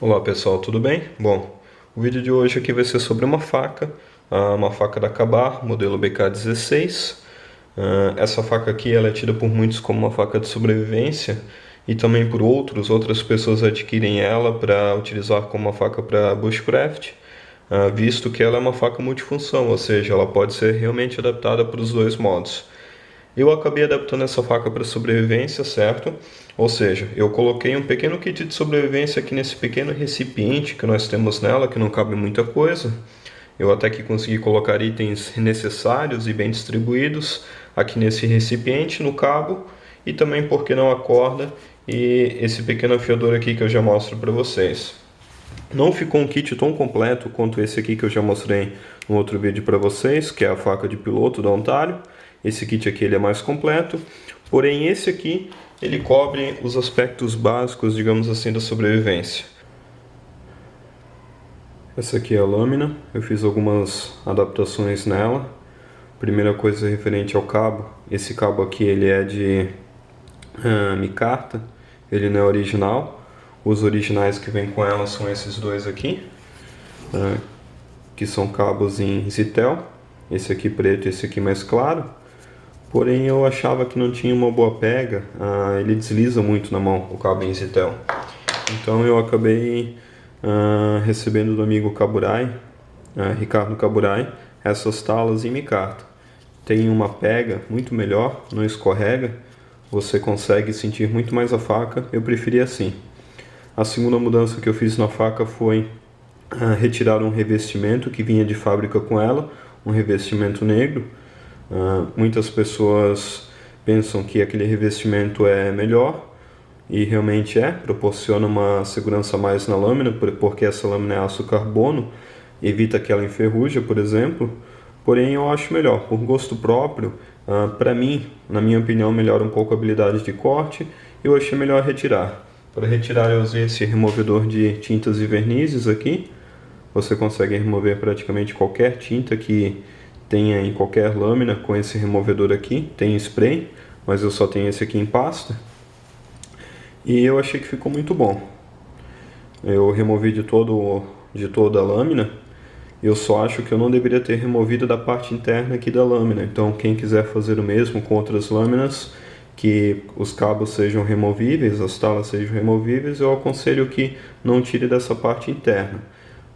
Olá pessoal, tudo bem? Bom, o vídeo de hoje aqui vai ser sobre uma faca da Ka-Bar, modelo BK16. Essa faca aqui ela é tida por muitos como uma faca de sobrevivência e também por outras pessoas adquirem ela para utilizar como uma faca para bushcraft, visto que ela é uma faca multifunção, ou seja, ela pode ser realmente adaptada para os dois modos. Eu acabei adaptando essa faca para sobrevivência, certo? Ou seja, eu coloquei um pequeno kit de sobrevivência aqui nesse pequeno recipiente que nós temos nela, que não cabe muita coisa. Eu até que consegui colocar itens necessários e bem distribuídos aqui nesse recipiente, no cabo, e também, por que não, a corda e esse pequeno afiador aqui que eu já mostro para vocês. Não ficou um kit tão completo quanto esse aqui que eu já mostrei no outro vídeo para vocês, que é a faca de piloto da Ontário. Esse kit aqui ele é mais completo, porém esse aqui ele cobre os aspectos básicos, digamos assim, da sobrevivência. Essa aqui é a lâmina, eu fiz algumas adaptações nela. Primeira coisa referente ao cabo, esse cabo aqui ele é de micarta, ele não é original. Os originais que vêm com ela são esses dois aqui, que são cabos em Zytel, esse aqui preto e esse aqui mais claro. Porém eu achava que não tinha uma boa pega, ele desliza muito na mão, o cabo em Zytel. Então eu acabei recebendo do amigo Kaburai, Ricardo Kaburai, essas talas em micarta. Tem uma pega muito melhor, não escorrega, você consegue sentir muito mais a faca, eu preferi assim. A segunda mudança que eu fiz na faca foi retirar um revestimento que vinha de fábrica com ela, um revestimento negro. Muitas pessoas pensam que aquele revestimento é melhor, e realmente proporciona uma segurança a mais na lâmina, porque essa lâmina é aço carbono, evita que ela enferruja, por exemplo. Porém eu acho melhor, por gosto próprio, para mim, na minha opinião, melhora um pouco a habilidade de corte, eu achei melhor retirar. Para retirar eu usei esse removedor de tintas e vernizes aqui. Você consegue remover praticamente qualquer tinta que tenha em qualquer lâmina com esse removedor aqui. Tem spray, mas eu só tenho esse aqui em pasta. E eu achei que ficou muito bom. Eu removi de toda a lâmina. Eu só acho que eu não deveria ter removido da parte interna aqui da lâmina. Então quem quiser fazer o mesmo com outras lâminas, que os cabos sejam removíveis, as talas sejam removíveis, eu aconselho que não tire dessa parte interna,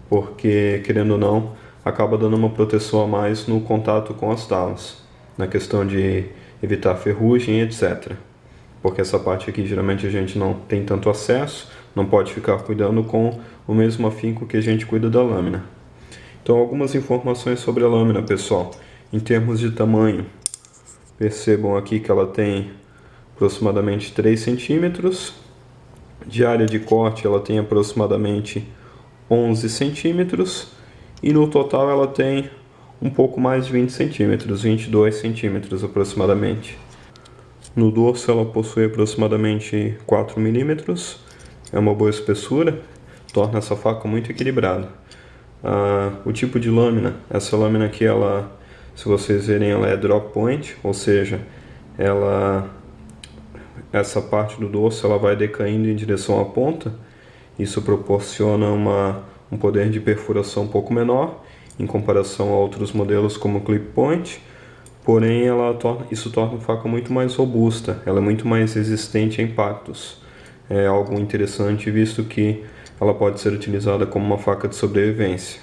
porque, querendo ou não, acaba dando uma proteção a mais no contato com as talas, na questão de evitar ferrugem, etc. Porque essa parte aqui geralmente a gente não tem tanto acesso, não pode ficar cuidando com o mesmo afinco que a gente cuida da lâmina. Então, algumas informações sobre a lâmina, pessoal. Em termos de tamanho, percebam aqui que ela tem aproximadamente 3 centímetros. De área de corte ela tem aproximadamente 11 centímetros. E no total ela tem um pouco mais de 20 centímetros, 22 centímetros aproximadamente. No dorso ela possui aproximadamente 4 milímetros. É uma boa espessura, torna essa faca muito equilibrada. O tipo de lâmina, essa lâmina aqui, se vocês verem, ela é drop point, ou seja, essa parte do dorso ela vai decaindo em direção à ponta. Isso proporciona um poder de perfuração um pouco menor em comparação a outros modelos como o clip point, porém isso torna a faca muito mais robusta, ela é muito mais resistente a impactos. É algo interessante visto que ela pode ser utilizada como uma faca de sobrevivência.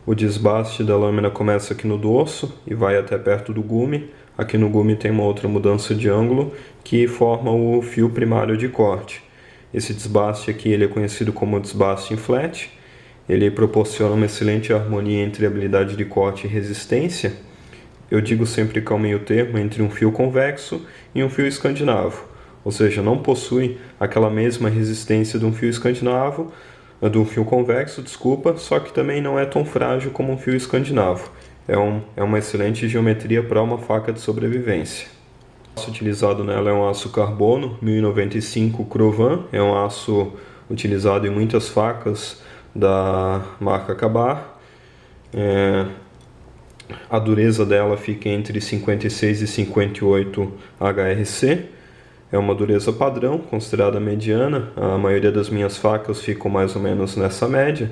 O desbaste da lâmina começa aqui no dorso e vai até perto do gume. Aqui no gume tem uma outra mudança de ângulo que forma o fio primário de corte. Esse desbaste aqui ele é conhecido como desbaste em flat. Ele proporciona uma excelente harmonia entre habilidade de corte e resistência. Eu digo sempre que é o meio termo entre um fio convexo e um fio escandinavo. Ou seja, não possui aquela mesma resistência de um fio escandinavo, do fio convexo, desculpa, só que também não é tão frágil como um fio escandinavo. É uma excelente geometria para uma faca de sobrevivência. O aço utilizado nela é um aço carbono 1095 Crovan, é um aço utilizado em muitas facas da marca Ka-Bar. A dureza dela fica entre 56 e 58 HRC. é uma dureza padrão, considerada mediana. A maioria das minhas facas ficam mais ou menos nessa média,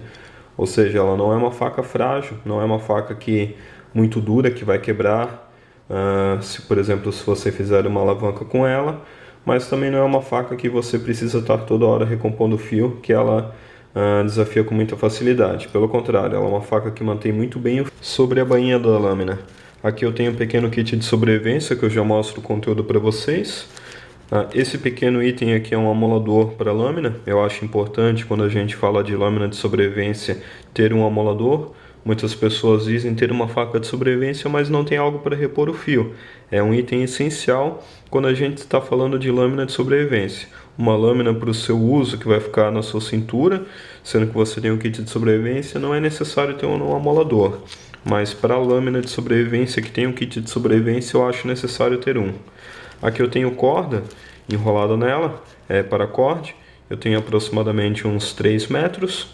ou seja, ela não é uma faca frágil, não é uma faca muito dura que vai quebrar, se por exemplo se você fizer uma alavanca com ela, mas também não é uma faca que você precisa estar toda hora recompondo o fio, que ela desafia com muita facilidade. Pelo contrário, ela é uma faca que mantém muito bem o fio sobre a bainha da lâmina. Aqui eu tenho um pequeno kit de sobrevivência que eu já mostro o conteúdo para vocês. Esse pequeno item aqui é um amolador para lâmina. Eu acho importante, quando a gente fala de lâmina de sobrevivência, ter um amolador. Muitas pessoas dizem ter uma faca de sobrevivência, mas não tem algo para repor o fio. É um item essencial quando a gente está falando de lâmina de sobrevivência. Uma lâmina para o seu uso que vai ficar na sua cintura, sendo que você tem um kit de sobrevivência, não é necessário ter um amolador. Mas para a lâmina de sobrevivência que tem um kit de sobrevivência, eu acho necessário ter um. Aqui eu tenho corda enrolada nela, é paracord. Eu tenho aproximadamente uns 3 metros.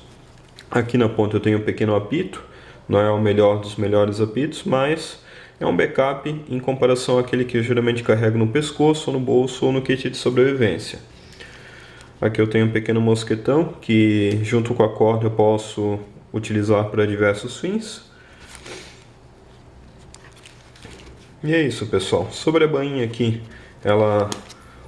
Aqui na ponta eu tenho um pequeno apito. Não é o melhor dos melhores apitos, mas é um backup em comparação àquele que eu geralmente carrego no pescoço, ou no bolso, ou no kit de sobrevivência. Aqui eu tenho um pequeno mosquetão que, junto com a corda, eu posso utilizar para diversos fins. E é isso, pessoal. Sobre a bainha aqui, ela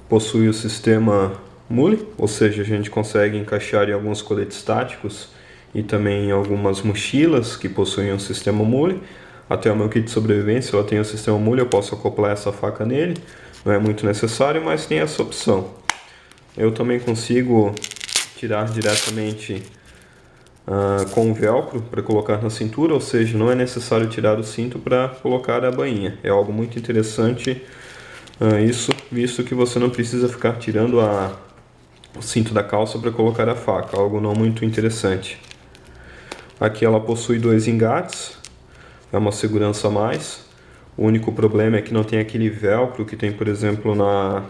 possui o sistema mule, ou seja, a gente consegue encaixar em alguns coletes táticos e também em algumas mochilas que possuem um sistema mule. Até o meu kit de sobrevivência ela tem o sistema mule, eu posso acoplar essa faca nele. Não é muito necessário, mas tem essa opção. Eu também consigo tirar diretamente com o velcro para colocar na cintura, ou seja, não é necessário tirar o cinto para colocar a bainha. É algo muito interessante isso, visto que você não precisa ficar tirando o cinto da calça para colocar a faca, algo não muito interessante. Aqui ela possui 2 engates, é uma segurança a mais. O único problema é que não tem aquele velcro que tem, por exemplo, uma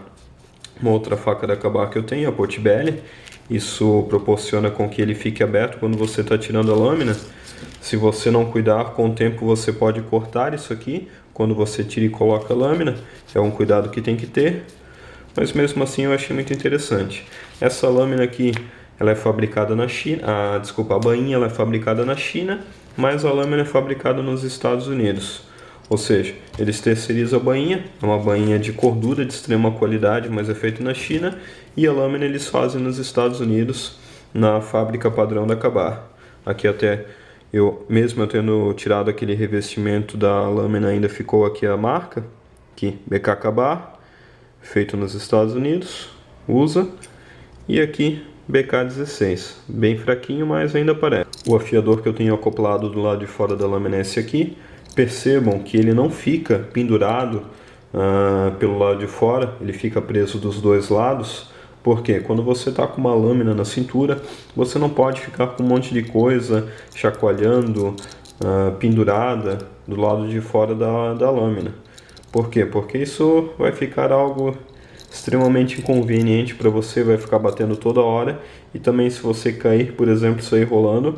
outra faca da Ka-Bar que eu tenho, a Portibelli. Isso proporciona com que ele fique aberto quando você está tirando a lâmina. Se você não cuidar, com o tempo você pode cortar isso aqui quando você tira e coloca a lâmina. É um cuidado que tem que ter, mas mesmo assim eu achei muito interessante. Essa lâmina aqui, ela é fabricada na China, a bainha ela é fabricada na China, mas a lâmina é fabricada nos Estados Unidos. Ou seja, eles terceirizam a bainha, é uma bainha de cordura de extrema qualidade, mas é feita na China, e a lâmina eles fazem nos Estados Unidos, na fábrica padrão da Ka-Bar. Aqui até, mesmo eu tendo tirado aquele revestimento da lâmina, ainda ficou aqui a marca, aqui, BK Ka-Bar, feito nos Estados Unidos, usa, e aqui BK16, bem fraquinho, mas ainda aparece. O afiador que eu tenho acoplado do lado de fora da lâmina é esse aqui. Percebam que ele não fica pendurado pelo lado de fora, ele fica preso dos dois lados, porque quando você está com uma lâmina na cintura, você não pode ficar com um monte de coisa chacoalhando, pendurada do lado de fora da lâmina. Por quê? Porque isso vai ficar algo extremamente inconveniente para você, vai ficar batendo toda hora, e também se você cair, por exemplo, sair rolando,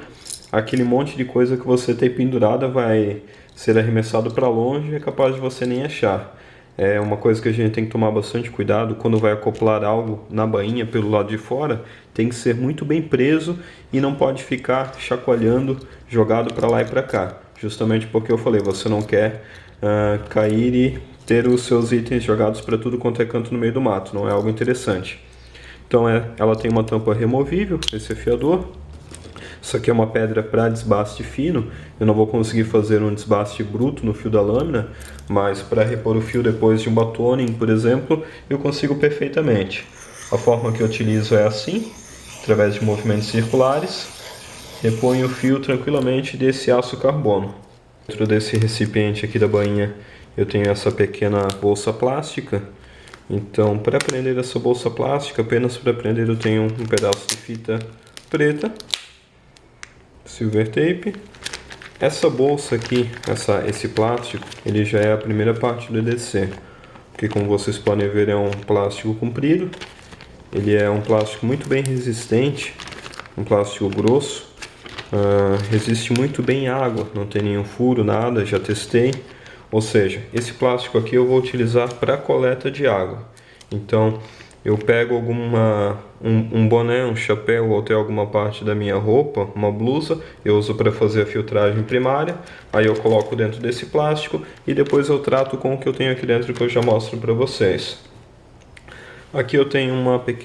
aquele monte de coisa que você tem pendurada vai ser arremessado para longe e é capaz de você nem achar. É uma coisa que a gente tem que tomar bastante cuidado quando vai acoplar algo na bainha pelo lado de fora, tem que ser muito bem preso e não pode ficar chacoalhando, jogado para lá e para cá. Justamente porque eu falei, você não quer cair e ter os seus itens jogados para tudo quanto é canto no meio do mato, não é algo interessante. Então ela tem uma tampa removível, esse afiador. Isso aqui é uma pedra para desbaste fino, eu não vou conseguir fazer um desbaste bruto no fio da lâmina, mas para repor o fio depois de um batoning, por exemplo, eu consigo perfeitamente. A forma que eu utilizo é assim, através de movimentos circulares, reponho o fio tranquilamente desse aço carbono. Dentro desse recipiente aqui da bainha eu tenho essa pequena bolsa plástica, então para prender essa bolsa plástica, apenas para prender eu tenho um pedaço de fita preta, silver tape. Essa bolsa aqui, esse plástico, ele já é a primeira parte do EDC, porque como vocês podem ver é um plástico comprido, ele é um plástico muito bem resistente, um plástico grosso, resiste muito bem à água, não tem nenhum furo, nada, já testei. Ou seja, esse plástico aqui eu vou utilizar para coleta de água. Então, eu pego um boné, um chapéu ou até alguma parte da minha roupa, uma blusa, eu uso para fazer a filtragem primária, aí eu coloco dentro desse plástico e depois eu trato com o que eu tenho aqui dentro que eu já mostro para vocês. Aqui eu tenho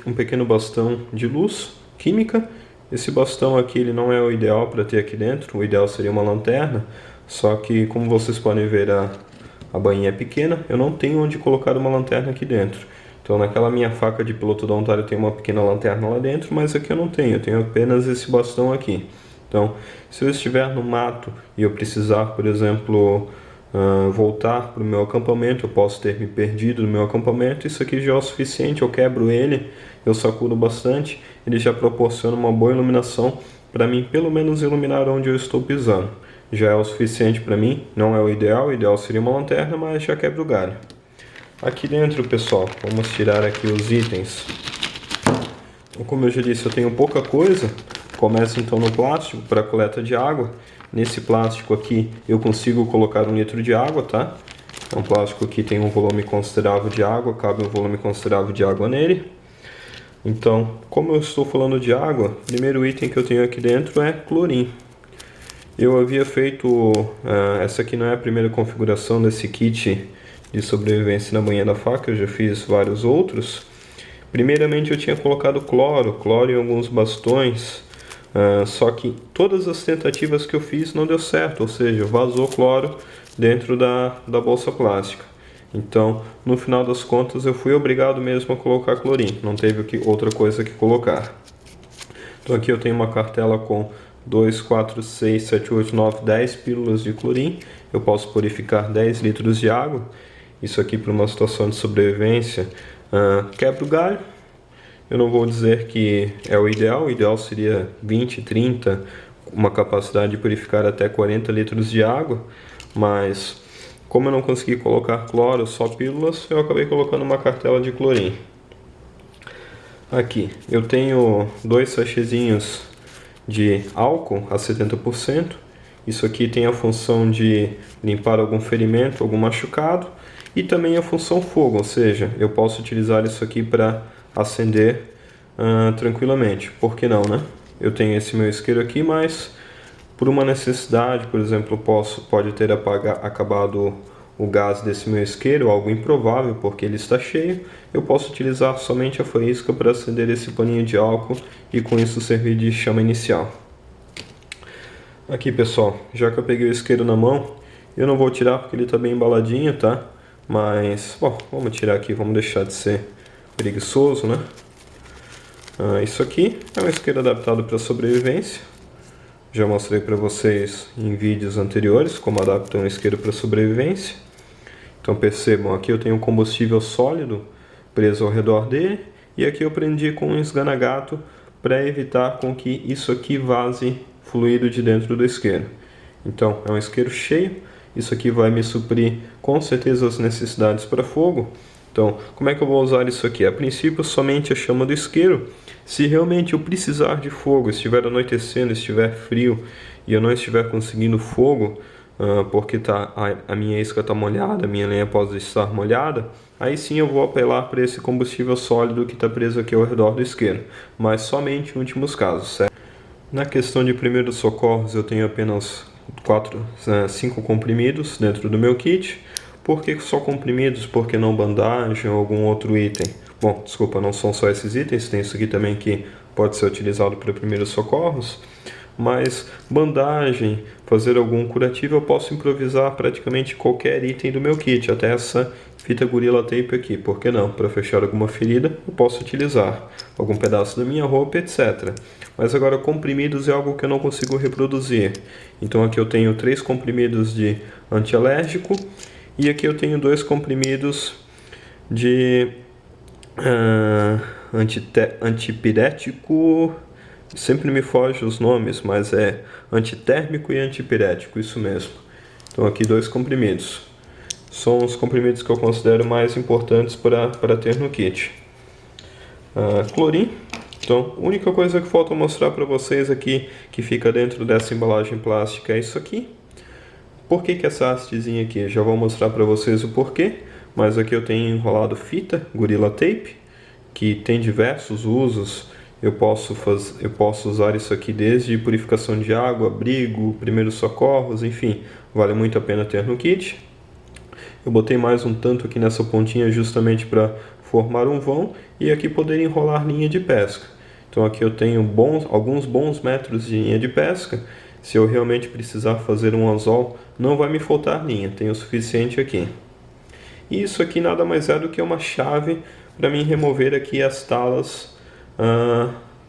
um pequeno bastão de luz química. Esse bastão aqui ele não é o ideal para ter aqui dentro, o ideal seria uma lanterna, só que como vocês podem ver a bainha é pequena, eu não tenho onde colocar uma lanterna aqui dentro. Então naquela minha faca de piloto odontário tem uma pequena lanterna lá dentro, mas aqui eu tenho apenas esse bastão aqui. Então se eu estiver no mato e eu precisar, por exemplo, voltar para o meu acampamento, eu posso ter me perdido no meu acampamento, isso aqui já é o suficiente, eu quebro ele, eu sacudo bastante, ele já proporciona uma boa iluminação para mim, pelo menos iluminar onde eu estou pisando. Já é o suficiente para mim, não é o ideal seria uma lanterna, mas já quebra o galho. Aqui dentro, pessoal, vamos tirar aqui os itens. Então, como eu já disse, eu tenho pouca coisa. Começo então no plástico para coleta de água. Nesse plástico aqui eu consigo colocar 1 litro de água, tá? É um plástico que tem um volume considerável de água, cabe um volume considerável de água nele. Então, como eu estou falando de água, o primeiro item que eu tenho aqui dentro é clorim. Eu havia feito, essa aqui não é a primeira configuração desse kit de sobrevivência na banha da faca, eu já fiz vários outros. Primeiramente eu tinha colocado cloro em alguns bastões, só que todas as tentativas que eu fiz não deu certo, ou seja, vazou cloro dentro da bolsa plástica. Então, no final das contas, eu fui obrigado mesmo a colocar clorim, não teve outra coisa que colocar. Então aqui eu tenho uma cartela com 2, 4, 6, 7, 8, 9, 10 pílulas de clorim. Eu posso purificar 10 litros de água. Isso aqui para uma situação de sobrevivência quebra o galho. Eu não vou dizer que é o ideal seria 20, 30, uma capacidade de purificar até 40 litros de água, mas como eu não consegui colocar cloro, só pílulas, eu acabei colocando uma cartela de clorim. Aqui eu tenho 2 sachêzinhos de álcool a 70%. Isso aqui tem a função de limpar algum ferimento, algum machucado, e também a função fogo, ou seja, eu posso utilizar isso aqui para acender tranquilamente. Por que não, né? Eu tenho esse meu isqueiro aqui, mas por uma necessidade, por exemplo, pode ter acabado o gás desse meu isqueiro, algo improvável porque ele está cheio, eu posso utilizar somente a faísca para acender esse paninho de álcool e com isso servir de chama inicial. Aqui, pessoal, já que eu peguei o isqueiro na mão, eu não vou tirar porque ele está bem embaladinho, tá? Mas, bom, vamos tirar aqui, vamos deixar de ser preguiçoso, né? Isso aqui é um isqueiro adaptado para sobrevivência. Já mostrei para vocês em vídeos anteriores como adaptar um isqueiro para sobrevivência. Então percebam, aqui eu tenho um combustível sólido preso ao redor dele, e aqui eu prendi com um esganagato para evitar com que isso aqui vaze fluido de dentro do isqueiro. Então é um isqueiro cheio, isso aqui vai me suprir com certeza as necessidades para fogo. Então, como é que eu vou usar isso aqui? A princípio, somente a chama do isqueiro. Se realmente eu precisar de fogo, estiver anoitecendo, estiver frio e eu não estiver conseguindo fogo, porque a minha isca está molhada, a minha lenha pode estar molhada, aí sim eu vou apelar para esse combustível sólido que está preso aqui ao redor do isqueiro, mas somente em últimos casos, certo? Na questão de primeiros socorros, eu tenho apenas 5 comprimidos dentro do meu kit. Por que só comprimidos? Por que não bandagem ou algum outro item? Bom, desculpa, não são só esses itens, tem isso aqui também que pode ser utilizado para primeiros socorros. Mas bandagem, fazer algum curativo, eu posso improvisar praticamente qualquer item do meu kit, até essa fita Gorilla Tape aqui, por que não? Para fechar alguma ferida, eu posso utilizar algum pedaço da minha roupa, etc. Mas agora, comprimidos é algo que eu não consigo reproduzir. Então aqui eu tenho 3 comprimidos de antialérgico, e aqui eu tenho 2 comprimidos de antipirético, sempre me foge os nomes, mas é antitérmico e antipirético, isso mesmo. Então aqui 2 comprimidos. São os comprimidos que eu considero mais importantes para ter no kit. Clorim. Então, a única coisa que falta mostrar para vocês aqui, que fica dentro dessa embalagem plástica, é isso aqui. Por que essa hastezinha aqui? Já vou mostrar para vocês o porquê, mas aqui eu tenho enrolado fita Gorilla Tape. que tem diversos usos. Eu posso usar isso aqui desde purificação de água, abrigo, primeiros socorros, enfim, vale muito a pena ter no kit. Eu botei mais um tanto aqui nessa pontinha justamente para formar um vão e aqui poder enrolar linha de pesca. Então aqui eu tenho alguns bons metros de linha de pesca. Se eu realmente precisar fazer um anzol, não vai me faltar linha, tem o suficiente aqui. E isso aqui nada mais é do que uma chave para mim remover aqui as talas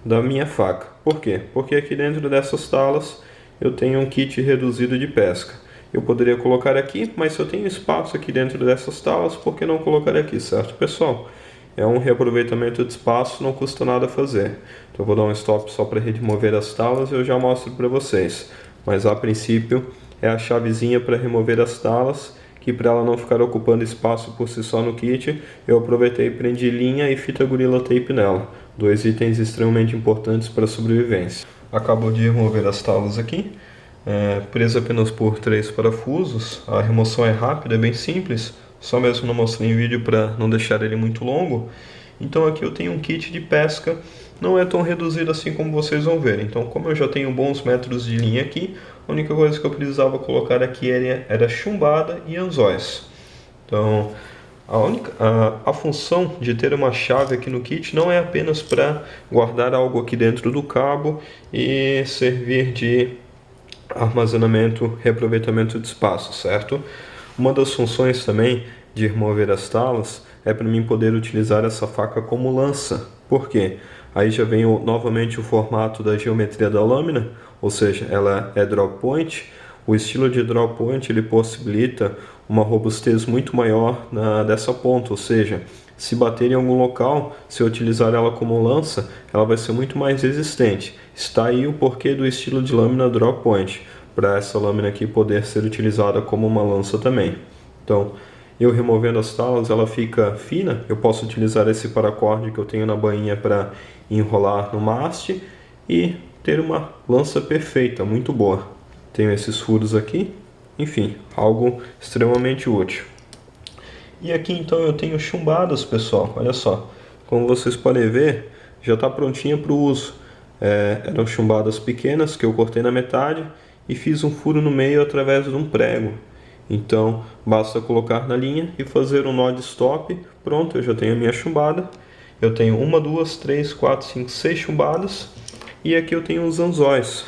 da minha faca. Por quê? Porque aqui dentro dessas talas eu tenho um kit reduzido de pesca. Eu poderia colocar aqui, mas se eu tenho espaço aqui dentro dessas talas, por que não colocar aqui, certo, pessoal? É um reaproveitamento de espaço, não custa nada fazer. Então eu vou dar um stop só para remover as talas e eu já mostro para vocês. Mas a princípio é a chavezinha para remover as talas, que para ela não ficar ocupando espaço por si só no kit, eu aproveitei e prendi linha e fita Gorilla Tape nela. Dois itens extremamente importantes para a sobrevivência. Acabo de remover as talas aqui. Preso apenas por 3 parafusos, a remoção é rápida, é bem simples, só mesmo não mostrei em vídeo para não deixar ele muito longo. Então aqui eu tenho um kit de pesca, não é tão reduzido assim como vocês vão ver. Então como eu já tenho bons metros de linha aqui, a única coisa que eu precisava colocar aqui era chumbada e anzóis. Então a função de ter uma chave aqui no kit não é apenas para guardar algo aqui dentro do cabo e servir de armazenamento, reaproveitamento de espaço, certo? Uma das funções também de remover as talas é para mim poder utilizar essa faca como lança. Por quê? Aí já vem novamente o formato da geometria da lâmina, ou seja, ela é drop point. O estilo de drop point ele possibilita uma robustez muito maior dessa ponta, ou seja, se bater em algum local, se eu utilizar ela como lança, ela vai ser muito mais resistente. Está aí o porquê do estilo de lâmina drop point, para essa lâmina aqui poder ser utilizada como uma lança também. Então, eu removendo as talas, ela fica fina. Eu posso utilizar esse paracorde que eu tenho na bainha para enrolar no maste e ter uma lança perfeita, muito boa. Tenho esses furos aqui, enfim, algo extremamente útil. E aqui então eu tenho chumbadas, pessoal, olha só. Como vocês podem ver, já está prontinha para o uso. Eram chumbadas pequenas que eu cortei na metade e fiz um furo no meio através de um prego. Então basta colocar na linha e fazer um nó de stop. Pronto, eu já tenho a minha chumbada. Eu tenho 1, 2, 3, 4, 5, 6 chumbadas. E aqui eu tenho os anzóis.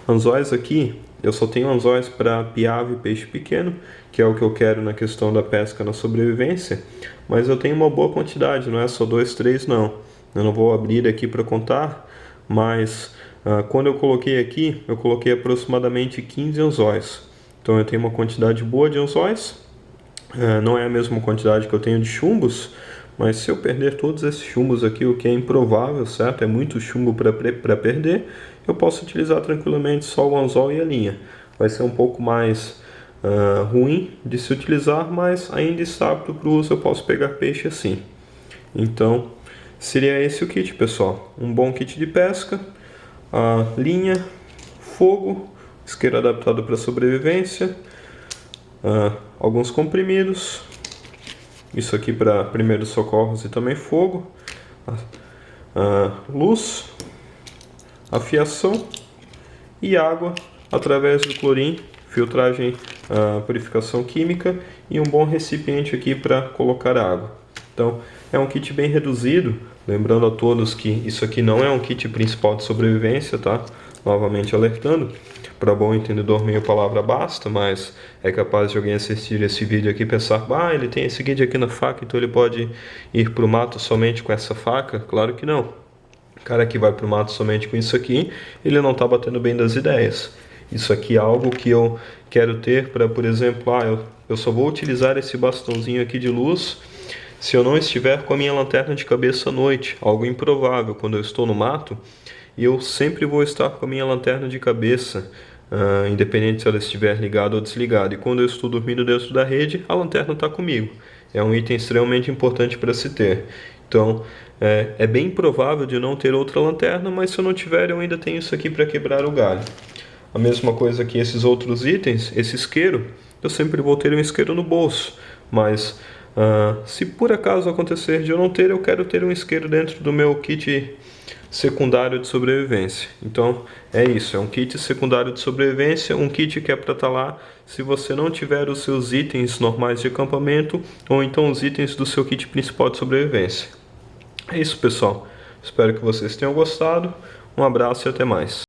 Anzóis aqui, eu só tenho anzóis para piava e peixe pequeno, que é o que eu quero na questão da pesca na sobrevivência. Mas eu tenho uma boa quantidade, não é só 2, 3 não. Eu não vou abrir aqui para contar, mas quando eu coloquei aqui, eu coloquei aproximadamente 15 anzóis. Então eu tenho uma quantidade boa de anzóis. Não é a mesma quantidade que eu tenho de chumbos, mas se eu perder todos esses chumbos aqui, o que é improvável, certo? É muito chumbo para perder. Eu posso utilizar tranquilamente só o anzol e a linha. Vai ser um pouco mais ruim de se utilizar, mas ainda está apto para o uso. Eu posso pegar peixe assim. Então seria esse o kit, pessoal. Um bom kit de pesca, linha, fogo, isqueiro adaptado para sobrevivência, alguns comprimidos, isso aqui para primeiros socorros e também fogo, luz, afiação e água através do clorim, filtragem, purificação química e um bom recipiente aqui para colocar água. Então é um kit bem reduzido, lembrando a todos que isso aqui não é um kit principal de sobrevivência, tá? Novamente alertando, para bom entendedor meia palavra basta, mas é capaz de alguém assistir esse vídeo aqui e pensar, ele tem esse guide aqui na faca, então ele pode ir para o mato somente com essa faca? Claro que não. O cara que vai para o mato somente com isso aqui, ele não está batendo bem das ideias. Isso aqui é algo que eu quero ter para, por exemplo, eu só vou utilizar esse bastãozinho aqui de luz se eu não estiver com a minha lanterna de cabeça à noite, algo improvável quando eu estou no mato, e eu sempre vou estar com a minha lanterna de cabeça, independente se ela estiver ligada ou desligada. E quando eu estou dormindo dentro da rede, a lanterna está comigo. É um item extremamente importante para se ter. Então, é bem provável de não ter outra lanterna, mas se eu não tiver, eu ainda tenho isso aqui para quebrar o galho. A mesma coisa que esses outros itens, esse isqueiro, eu sempre vou ter um isqueiro no bolso, mas Se por acaso acontecer de eu não ter, eu quero ter um isqueiro dentro do meu kit secundário de sobrevivência. Então é isso, é um kit secundário de sobrevivência, um kit que é para estar lá se você não tiver os seus itens normais de acampamento ou então os itens do seu kit principal de sobrevivência. É isso, pessoal. Espero que vocês tenham gostado. Um abraço e até mais.